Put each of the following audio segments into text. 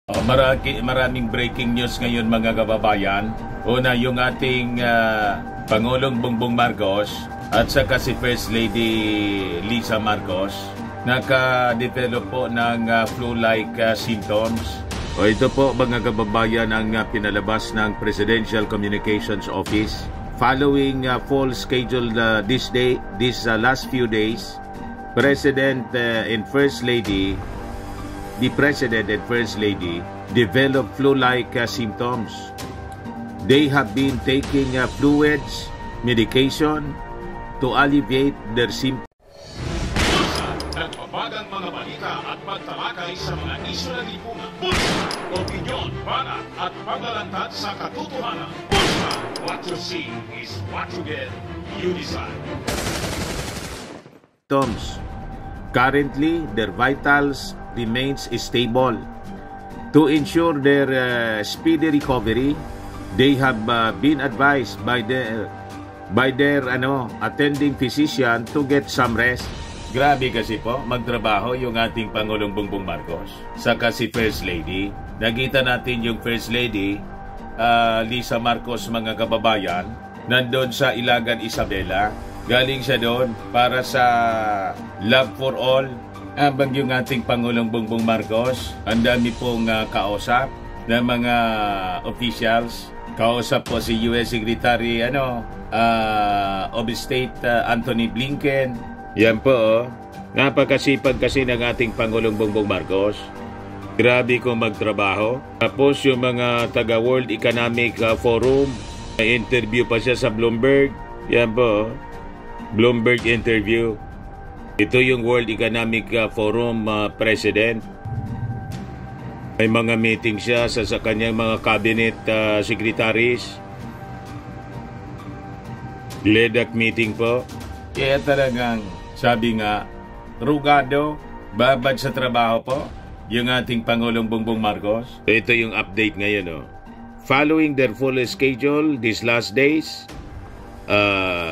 Maraming breaking news ngayon mga kababayan. Una, yung ating Pangulong Bongbong Marcos at saka si First Lady Lisa Marcos naka-develop po ng flu-like symptoms. Ito po mga kababayan ang pinalabas ng Presidential Communications Office. Following full schedule this last few days, the President and First Lady developed flu-like symptoms. They have been taking fluids, medication to alleviate their symptoms. Nagbabagang mga balita at pagtalakay sa mga isyu na lipunan. Bulsa, opinyon, banat at paglalantad sa katotohanan. Bulsa, what you see is what you get. You decide. Currently, their vitals remains stable. To ensure their speedy recovery, they have been advised by their attending physician to get some rest. Grabe kasi po, magtrabaho yung ating Pangulong Bongbong Marcos. Saka si First Lady. Nakita natin yung First Lady, Lisa Marcos mga kababayan, nandun sa Ilagan Isabela. Galing siya doon para sa Love for All. Habang yung ating Pangulong Bongbong Marcos, ang dami pong kausap ng mga officials. Kausap po si U.S. Secretary of State Antony Blinken. Yan po, napakasipag kasi ng ating Pangulong Bongbong Marcos. Grabe kong magtrabaho. Tapos yung mga taga World Economic Forum, interview pa siya sa Bloomberg. Yan po, Bloomberg interview. Ito yung World Economic Forum President. May mga meeting siya sa kanyang mga cabinet secretaries. LEDAC meeting po. Kaya talagang sabi nga, rugado, babad sa trabaho po, yung ating Pangulong Bongbong Marcos. Ito yung update ngayon. Following their full schedule these last days,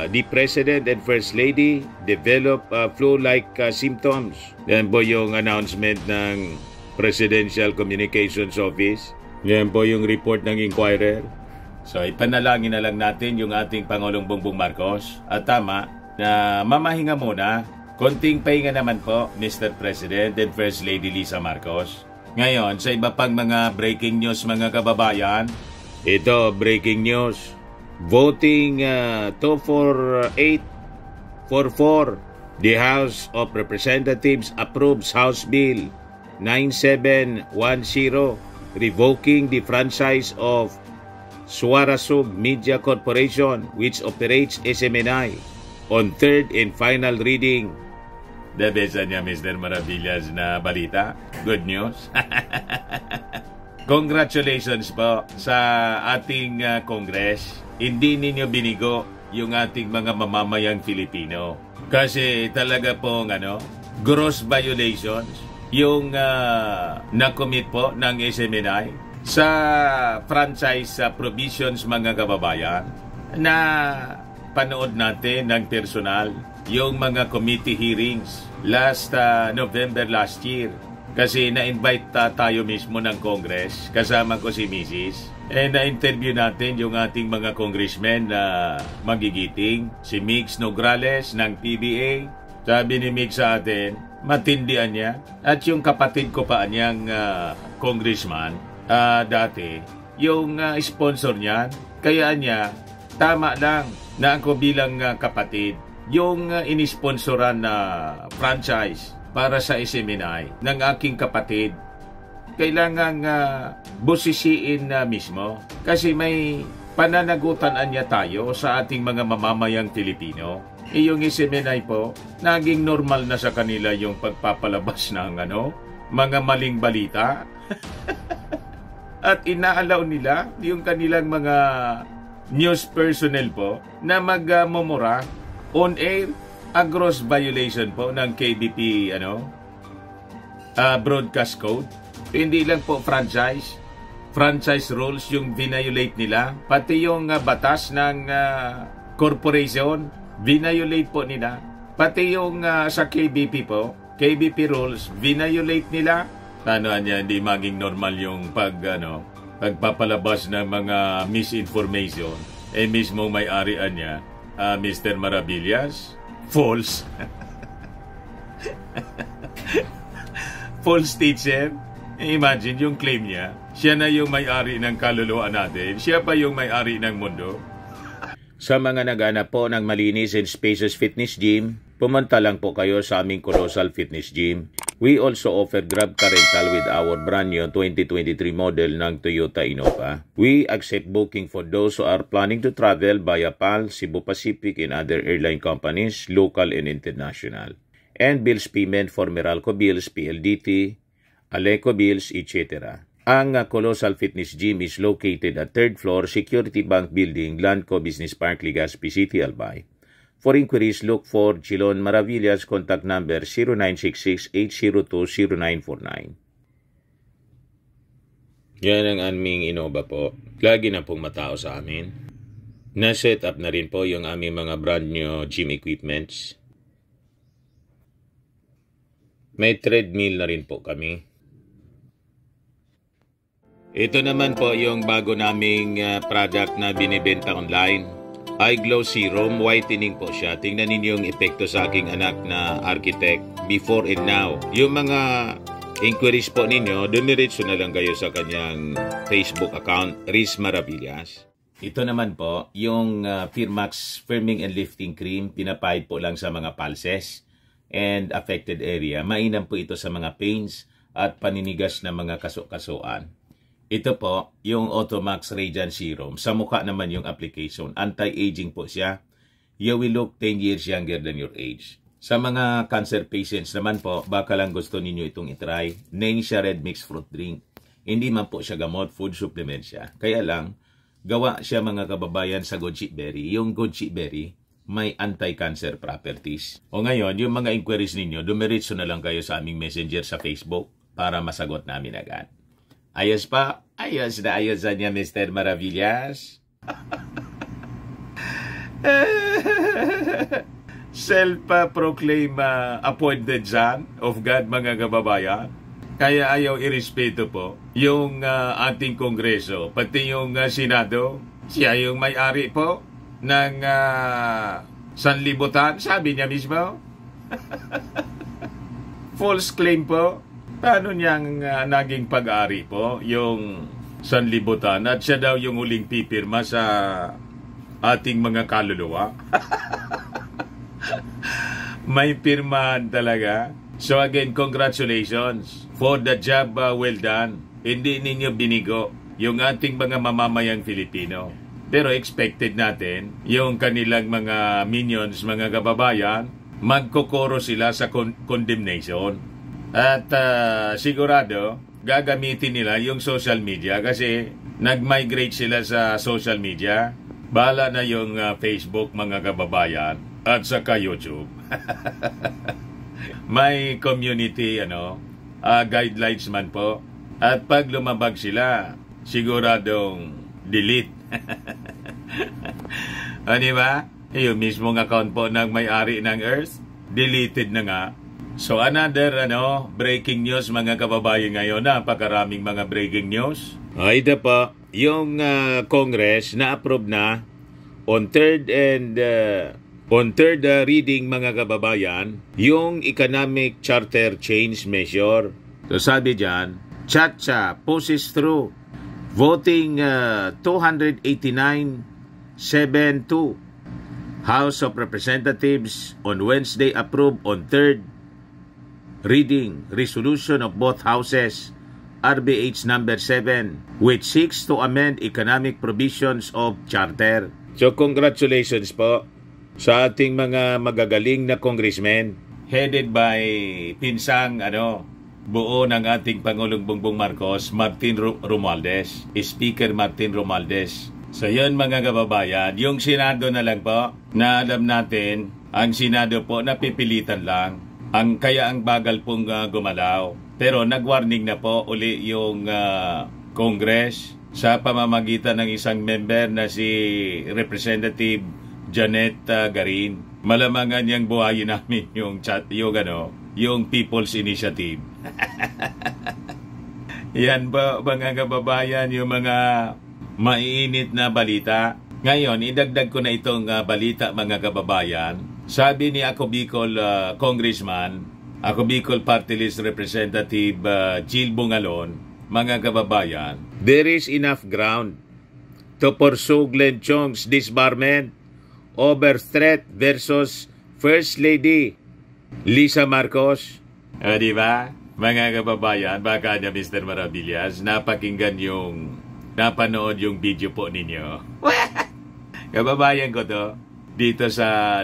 the President and First Lady develop flu-like symptoms. Yan po yung announcement ng Presidential Communications Office. Yan po yung report ng Inquirer. So ipanalangin na lang natin yung ating Pangulong Bongbong Marcos. At tama na mamahinga muna. Konting pahinga naman po, Mr. President and First Lady Lisa Marcos. Ngayon, sa iba pang mga breaking news mga kababayan, ito breaking news. Voting 24844, the House of Representatives approves House Bill 9710 revoking the franchise of Suarasug Media Corporation which operates SMNI on third and final reading. Nabesa niya Mr. Maravillas na balita. Good news. Congratulations po sa ating Congress. Hindi ninyo binigo yung ating mga mamamayang Filipino. Kasi talaga pong gross violations yung na-commit po ng SMNI sa franchise provisions mga kababayan na panood natin ng personal yung mga committee hearings last November last year. Kasi na-invite tayo mismo ng Congress, kasama ko si Mrs. Na-interview natin yung ating mga congressmen na magigiting. Si Mix Nograles ng PBA. Sabi ni Mix sa atin, matindihan niya. At yung kapatid ko pa niyang congressman dati, yung sponsor niya, kaya niya, tama lang na ako bilang kapatid, yung inisponsoran na franchise para sa SMNI ng aking kapatid, kailangang busisiin mismo kasi may pananagutan niya tayo sa ating mga mamamayang Pilipino. Yung SMNI po, naging normal na sa kanila yung pagpapalabas ng mga maling balita. At inaalaw nila yung kanilang mga news personnel po na magmumura on air. A gross violation po ng KBP broadcast code. Hindi lang po franchise rules yung violate nila, pati yung batas ng corporation violate po nila, pati yung sa KBP po, KBP rules violate nila, Paano niya hindi maging normal yung pagpapalabas ng mga misinformation? Mismo may-arian niya, Mr. Maravillas, false. False teacher. Imagine yung claim niya, siya na yung may-ari ng kaluluwa natin, siya pa yung may-ari ng mundo. Sa mga naghanap po ng malinis and spacious fitness gym, pumunta lang po kayo sa aming Colossal Fitness Gym. We also offer Grab Car Rental with our brand new 2023 model ng Toyota Innova. We accept booking for those who are planning to travel via PAL, Cebu Pacific, and other airline companies, local and international. And bills payment for Meralco Bills, PLDT, Aleco Bills, etc. Ang Colossal Fitness Gym is located at 3rd floor Security Bank Building, Landco Business Park, Legazpi City, Albay. For inquiries, look for Chilon Maravillas, contact number 0966-802-0949. Yan ang aming Innova po. Lagi na pong matao sa amin. Na-set up na rin po yung aming mga brand new gym equipments. May treadmill na rin po kami. Ito naman po yung bago naming product na binibenta online. Eye Glow Serum, whitening po siya. Tingnan ninyo yung epekto sa aking anak na architect before and now. Yung mga inquiries po ninyo, dumiretso na lang kayo sa kanyang Facebook account, Riz Maravillas. Ito naman po, yung Firmax Firming and Lifting Cream, pinapahid po lang sa mga pulses and affected area. Mainam po ito sa mga pains at paninigas na mga kaso-kasuan. Ito po, yung Automax Radiant Serum. Sa mukha naman yung application. Anti-aging po siya. You will look 10 years younger than your age. Sa mga cancer patients naman po, baka lang gusto ninyo itong itry. Nencia Red Mixed Fruit Drink. Hindi man po siya gamot, food supplement siya. Kaya lang, gawa siya mga kababayan sa goji berry. Yung goji berry, may anti-cancer properties. O ngayon, yung mga inquiries ninyo, dumiretso na lang kayo sa aming messenger sa Facebook para masagot namin agad. Ayos pa? Ayos na niya, Mr. Maravillas. Self-proclaim appointed son of God, mga kababayan. Kaya ayaw irespeto po yung ating Kongreso, pati yung Senado. Siya yung may-ari po ng sanlibutan, sabi niya mismo. False claim po. Paano niyang naging pag-ari po yung sanlibutan at siya daw yung huling pipirma sa ating mga kaluluwa? May pirmahan talaga. So again, congratulations for the job well done. Hindi ninyo binigo yung ating mga mamamayang Filipino. Pero expected natin yung kanilang mga minions, mga kababayan, magkokoro sila sa condemnation. At sigurado, gagamitin nila yung social media kasi nag-migrate sila sa social media. Bahala na yung Facebook, mga kababayan, at saka YouTube. May community guidelines man po. At pag lumabag sila, siguradong delete. O diba? Yung mismong account po ng may-ari ng Earth, deleted na nga. So another breaking news, mga kababayan ngayon. Napakaraming mga breaking news. Ito pa, yung Congress na-approve na on third reading, mga kababayan, yung Economic Charter Change Measure. So sabi dyan, Chacha pushes through voting 289-7-2. House of Representatives on Wednesday approved on third reading resolution of both houses RBH number 7 which seeks to amend economic provisions of charter. So congratulations po sa ating mga magagaling na congressmen headed by pinsang buo ng ating Pangulong Bongbong Marcos, Martin Romualdez, Speaker Martin Romualdez. So yun, mga kababayan, yung Senado na lang po, na alam natin, ang Senado po napipilitan lang. Kaya ang bagal pong gumalaw. Pero nag-warning na po uli yung Congress sa pamamagitan ng isang member na si Representative Janet Garin. Malamangan niyang buhayin namin yung People's Initiative. Yan po, mga kababayan, yung mga maiinit na balita. Ngayon, idagdag ko na itong balita, mga kababayan. Sabi ni Ako Bicol Congressman, Ako Bicol Party List Representative Jill Bungalon, mga kababayan, there is enough ground to pursue Glenn Chong's disbarment over threat versus First Lady Lisa Marcos. Di ba? Mga kababayan, baka niya Mr. Maravillas, napanood yung video po ninyo. Kababayan ko to, dito sa,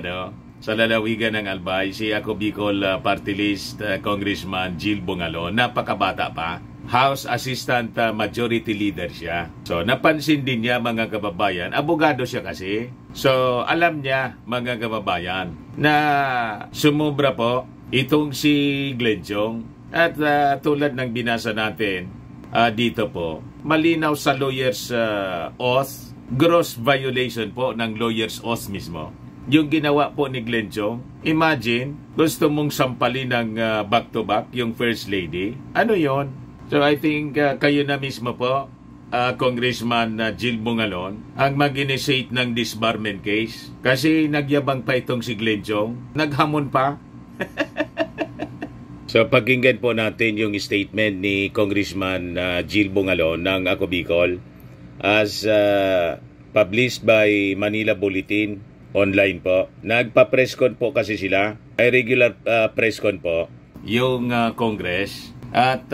sa lalawigan ng Albay, si Ako Bicol Party List Congressman Jill Bungalon, napakabata pa. House Assistant Majority Leader siya. So, napansin din niya, mga kababayan, abogado siya kasi. So, alam niya, mga kababayan, na sumubra po itong si Glenn Chong. At tulad ng binasa natin dito po, malinaw sa lawyer's oath, gross violation po ng lawyer's oath mismo. Yung ginawa po ni Glenn Chong, imagine, gusto mong sampalin ng back-to-back yung First Lady. Ano yon? So I think kayo na mismo po, Congressman Jill Bungalon, ang mag-initiate ng disbarment case. Kasi nagyabang pa itong si Glenn Chong, naghamon pa. So pakinggan po natin yung statement ni Congressman Jill Bungalon ng Ako Bicol as published by Manila Bulletin online po. Nagpa-press con po kasi sila, ay regular press con po, yung Congress, at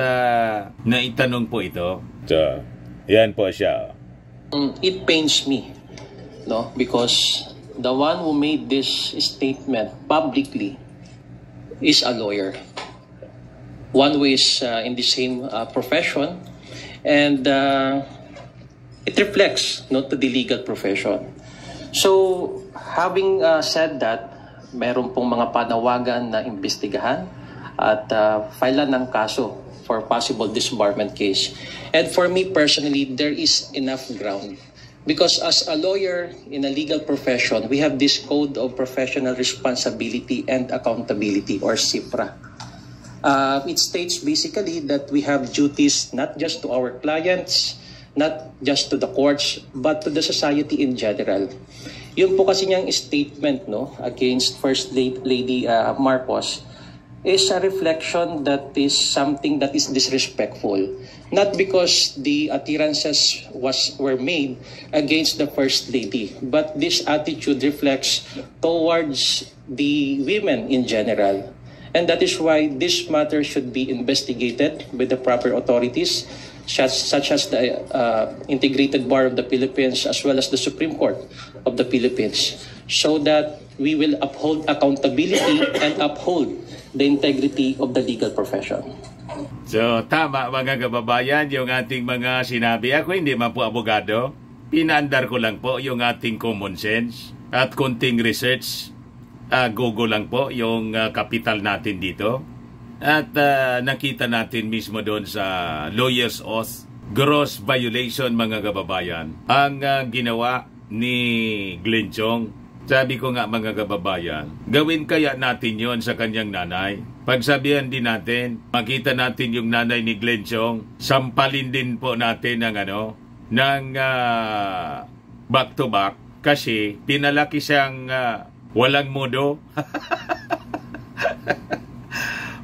naitanong po ito. So, yan po siya. It pains me, no, because the one who made this statement publicly is a lawyer. One who is in the same profession, and it reflects not to the legal profession. So, having said that, meron pong mga panawagan na imbestigahan at filean ng kaso for possible disbarment case. And for me personally, there is enough ground. Because as a lawyer in a legal profession, we have this Code of Professional Responsibility and Accountability, or CIPRA. It states basically that we have duties not just to our clients, not just to the courts, but to the society in general. Yun po kasi niyang statement, no, against First Lady Marcos is a reflection that is something that is disrespectful. Not because the utterances were made against the First Lady, but this attitude reflects towards the women in general. And that is why this matter should be investigated with the proper authorities, such as the Integrated Bar of the Philippines, as well as the Supreme Court of the Philippines, so that we will uphold accountability and uphold the integrity of the legal profession. So, tama mga kababayan, yung ating mga sinabi. Ako hindi man po abogado. Pinaandar ko lang po yung ating common sense at konting research. Google lang po yung kapital natin dito. At nakita natin mismo doon sa lawyer's oath, gross violation, mga kababayan, ang ginawa ni Glenn Chong. Sabi ko nga, mga kababayan, gawin kaya natin yon sa kanyang nanay. Pagsabihan din natin, makita natin yung nanay ni Glenn Chong, sampalin din po natin ng back to back kasi pinalaki siyang walang modo.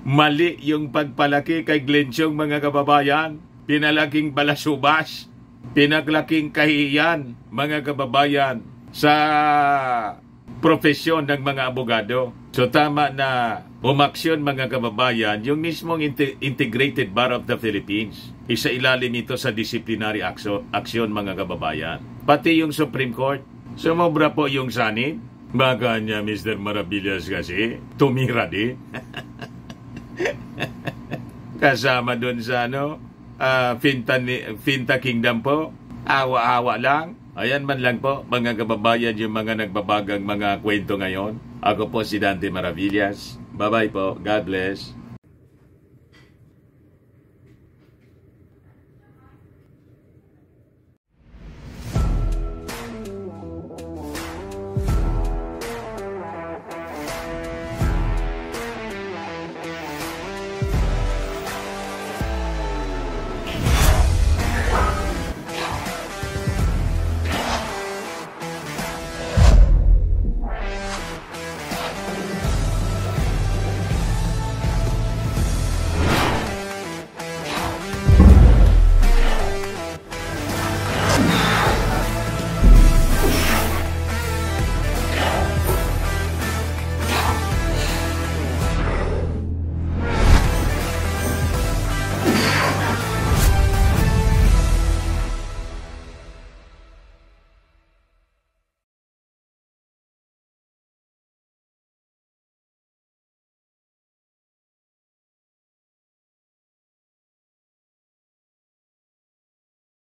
Mali yung pagpalaki kay Glenn Chong, mga kababayan. Pinalaking balasubas, pinaklaking kahiyan, mga kababayan, sa profesyon ng mga abogado. So tama na umaksyon, mga kababayan, yung mismong Integrated Bar of the Philippines. Isa ilalim ito sa disciplinary action, mga kababayan. Pati yung Supreme Court, sumobra po yung sanib. Baka niya Mr. Maravillas kasi tumira din. Kasama doon sa Finta Kingdom po. Awa-awa lang. Ayan man lang po, mga kababayan, yung mga nagbabagang mga kwento ngayon. Ako po si Dante Maravillas. Bye-bye po. God bless.